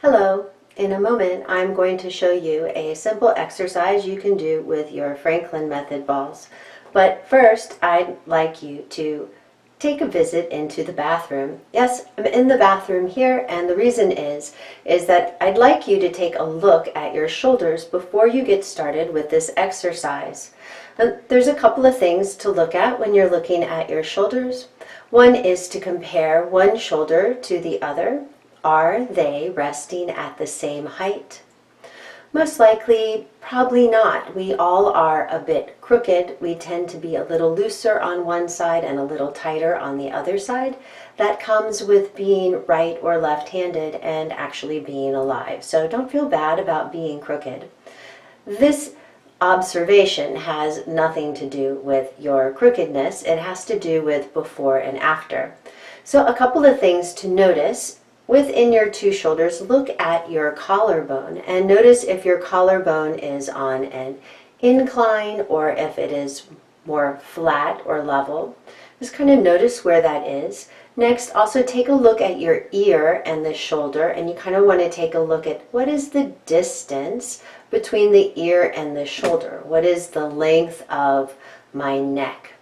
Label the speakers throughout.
Speaker 1: Hello. In a moment, I'm going to show you a simple exercise you can do with your Franklin Method balls. But first, I'd like you to take a visit into the bathroom. Yes, I'm in the bathroom here, and the reason is that I'd like you to take a look at your shoulders before you get started with this exercise. There's a couple of things to look at when you're looking at your shoulders. One is to compare one shoulder to the other. Are they resting at the same height? Most likely, probably not. We all are a bit crooked. We tend to be a little looser on one side and a little tighter on the other side. That comes with being right or left-handed and actually being alive. So don't feel bad about being crooked. This observation has nothing to do with your crookedness. It has to do with before and after. So a couple of things to notice. Within your two shoulders, look at your collarbone and notice if your collarbone is on an incline or if it is more flat or level. Just kind of notice where that is. Next, also take a look at your ear and the shoulder, and you kind of want to take a look at what is the distance between the ear and the shoulder. What is the length of my neck?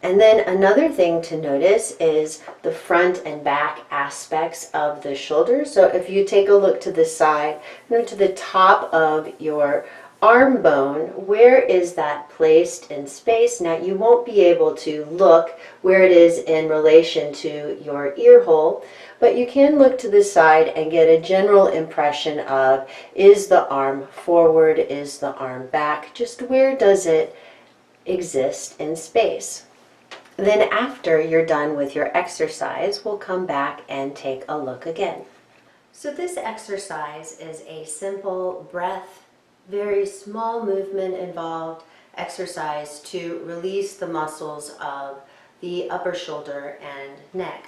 Speaker 1: And then another thing to notice is the front and back aspects of the shoulder. So if you take a look to the side, to the top of your arm bone, where is that placed in space? Now you won't be able to look where it is in relation to your ear hole, but you can look to the side and get a general impression of, is the arm forward, is the arm back, just where does it exist in space? Then after you're done with your exercise, we'll come back and take a look again. So this exercise is a simple breath, very small movement involved exercise to release the muscles of the upper shoulder and neck.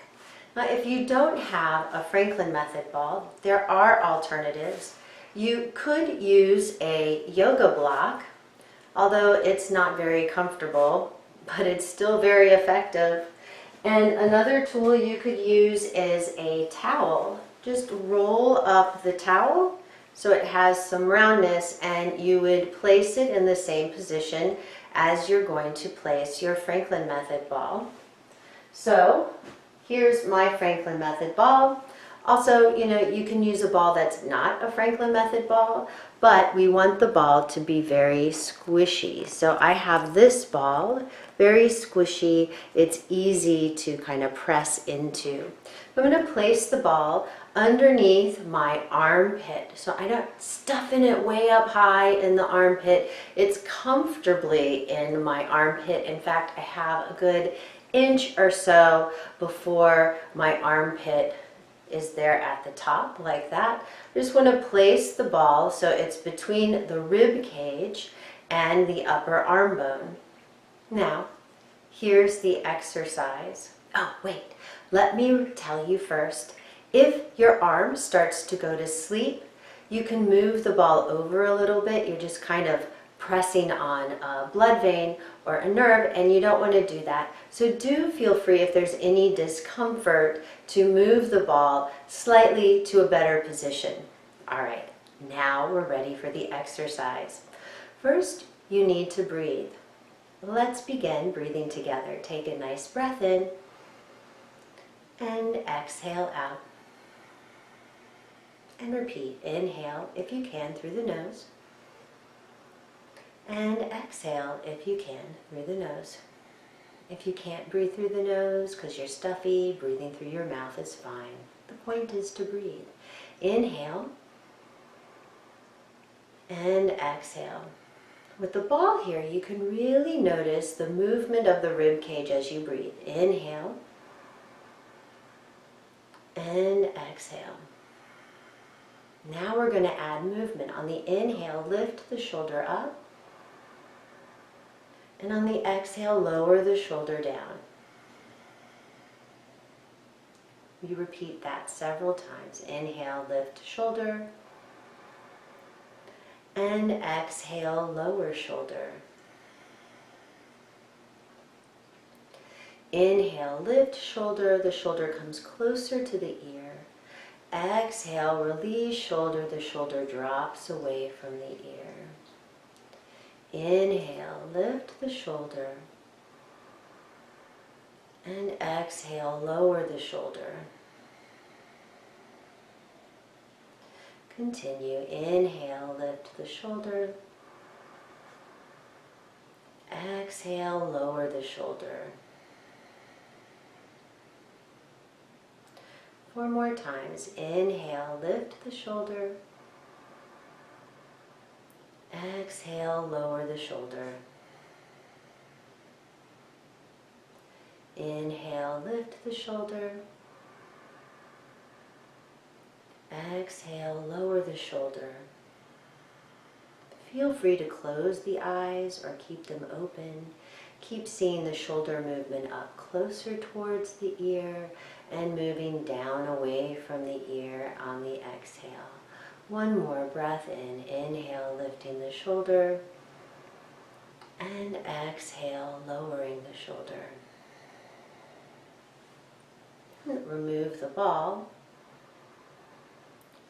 Speaker 1: Now, if you don't have a Franklin Method ball, there are alternatives. You could use a yoga block, although it's not very comfortable, but it's still very effective. And another tool you could use is a towel. Just roll up the towel so it has some roundness, and you would place it in the same position as you're going to place your Franklin Method ball. So here's my Franklin Method ball. Also, you can use a ball that's not a Franklin Method ball, but we want the ball to be very squishy. So I have this ball, very squishy. It's easy to kind of press into. I'm going to place the ball underneath my armpit. So I don't stuffing it way up high in the armpit. It's comfortably in my armpit. In fact, I have a good inch or so before my armpit is there at the top, like that. I just want to place the ball so it's between the rib cage and the upper arm bone. Now, here's the exercise. Oh, wait, let me tell you first. If your arm starts to go to sleep, you can move the ball over a little bit. You're just kind of pressing on a blood vein or a nerve, and you don't want to do that. So do feel free, if there's any discomfort, to move the ball slightly to a better position. All right, now we're ready for the exercise. First, you need to breathe. Let's begin breathing together. Take a nice breath in and exhale out. And repeat. Inhale if you can through the nose. And exhale if you can through the nose. If you can't breathe through the nose because you're stuffy, breathing through your mouth is fine. The point is to breathe. Inhale and exhale. With the ball here, you can really notice the movement of the rib cage as you breathe. Inhale and exhale. Now we're going to add movement. On the inhale, lift the shoulder up. And on the exhale, lower the shoulder down. You repeat that several times. Inhale, lift shoulder. And exhale, lower shoulder. Inhale, lift shoulder. The shoulder comes closer to the ear. Exhale, release shoulder. The shoulder drops away from the ear. Inhale, lift the shoulder. And exhale, lower the shoulder. Continue. Inhale, lift the shoulder. Exhale, lower the shoulder. 4 more times. Inhale, lift the shoulder. Exhale, lower the shoulder. Inhale, lift the shoulder. Exhale, lower the shoulder. Feel free to close the eyes or keep them open. Keep seeing the shoulder movement up closer towards the ear and moving down away from the ear on the exhale. One more breath in. Inhale, lifting the shoulder. And exhale, lowering the shoulder. Remove the ball.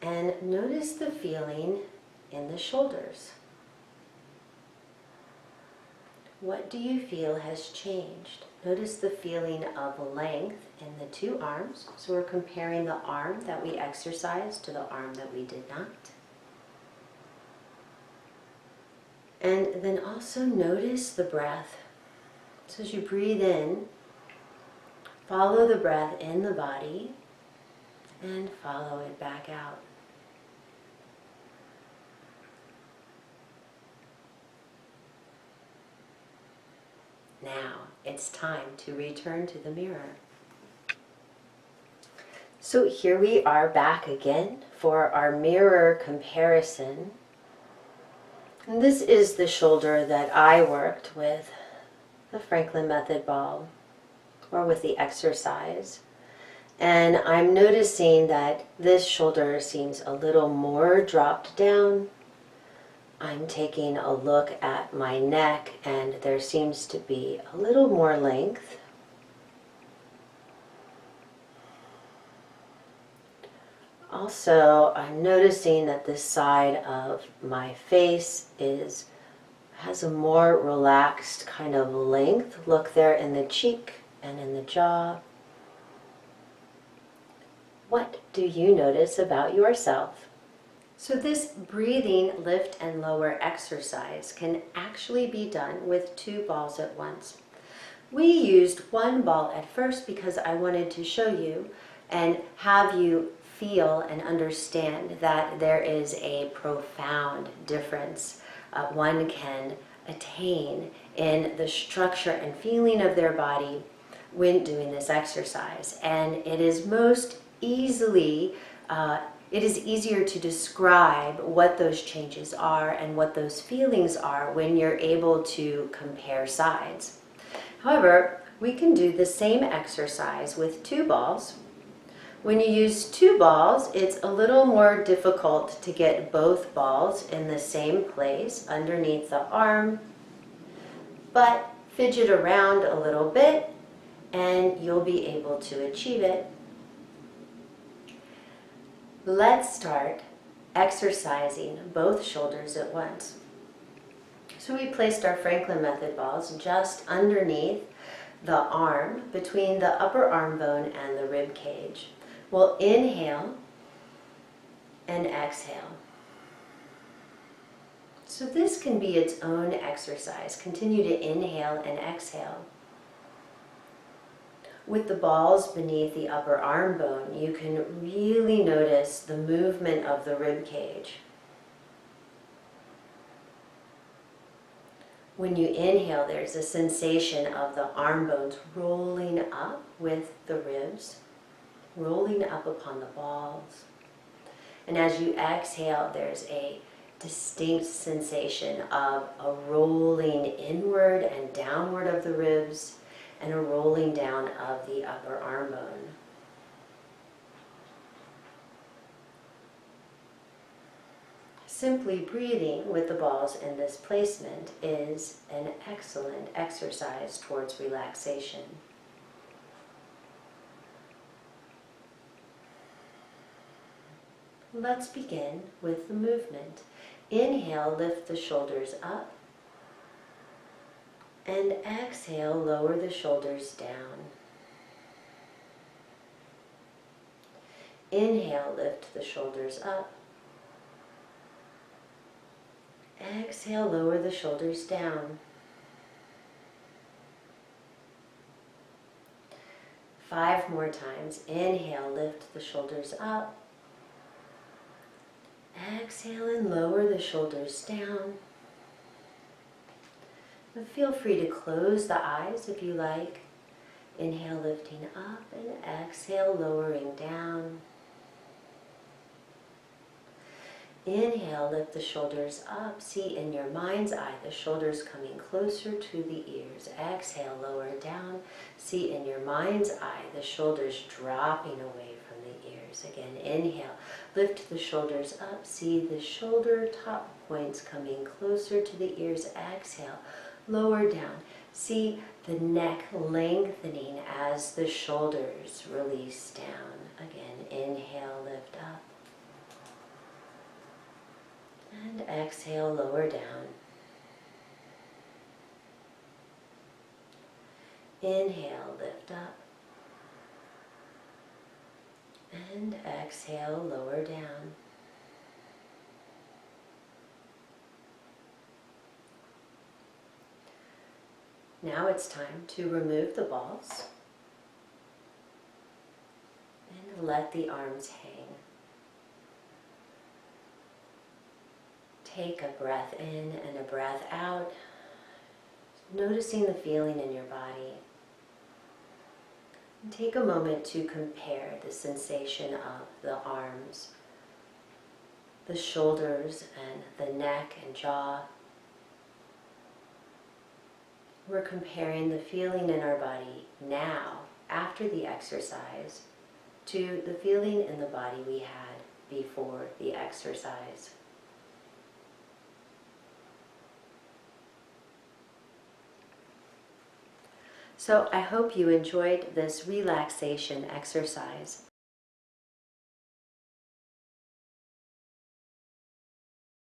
Speaker 1: And notice the feeling in the shoulders. What do you feel has changed? Notice the feeling of length in the 2 arms. So we're comparing the arm that we exercised to the arm that we did not. And then also notice the breath. So as you breathe in, follow the breath in the body and follow it back out. Now it's time to return to the mirror. So here we are back again for our mirror comparison. And this is the shoulder that I worked with the Franklin Method ball or with the exercise. And I'm noticing that this shoulder seems a little more dropped down. I'm taking a look at my neck and there seems to be a little more length. Also, I'm noticing that this side of my face has a more relaxed kind of length. Look there in the cheek and in the jaw. What do you notice about yourself? So this breathing lift and lower exercise can actually be done with 2 balls at once. We used 1 ball at first because I wanted to show you and have you feel and understand that there is a profound difference one can attain in the structure and feeling of their body when doing this exercise. And it is easier to describe what those changes are and what those feelings are when you're able to compare sides. However, we can do the same exercise with 2 balls. When you use 2 balls, it's a little more difficult to get both balls in the same place underneath the arm, but fidget around a little bit and you'll be able to achieve it. Let's start exercising both shoulders at once. So we placed our Franklin Method balls just underneath the arm, between the upper arm bone and the rib cage. We'll inhale and exhale. So this can be its own exercise. Continue to inhale and exhale. With the balls beneath the upper arm bone, you can really notice the movement of the rib cage. When you inhale, there's a sensation of the arm bones rolling up with the ribs, rolling up upon the balls. And as you exhale, there's a distinct sensation of a rolling inward and downward of the ribs and a rolling down of the upper arm bone. Simply breathing with the balls in this placement is an excellent exercise towards Let's begin with the movement. Inhale, lift the shoulders up. And exhale, lower the shoulders down. Inhale, lift the shoulders up. Exhale, lower the shoulders down. 5 more times. Inhale, lift the shoulders up. Exhale and lower the shoulders down. But feel free to close the eyes if you like. Inhale, lifting up, and exhale, lowering down. Inhale, lift the shoulders up. See in your mind's eye the shoulders coming closer to the ears. Exhale, lower down. See in your mind's eye the shoulders dropping away from the ears. Again, inhale, lift the shoulders up. See the shoulder top points coming closer to the ears. Exhale, lower down. See the neck lengthening as the shoulders release down. Again, inhale, lift up. And exhale, lower down. Inhale, lift up. And exhale, lower down. Now it's time to remove the balls and let the arms hang. Take a breath in and a breath out, noticing the feeling in your body. And take a moment to compare the sensation of the arms, the shoulders, and the neck and jaw. We're comparing the feeling in our body now, after the exercise, to the feeling in the body we had before the exercise. So I hope you enjoyed this relaxation exercise.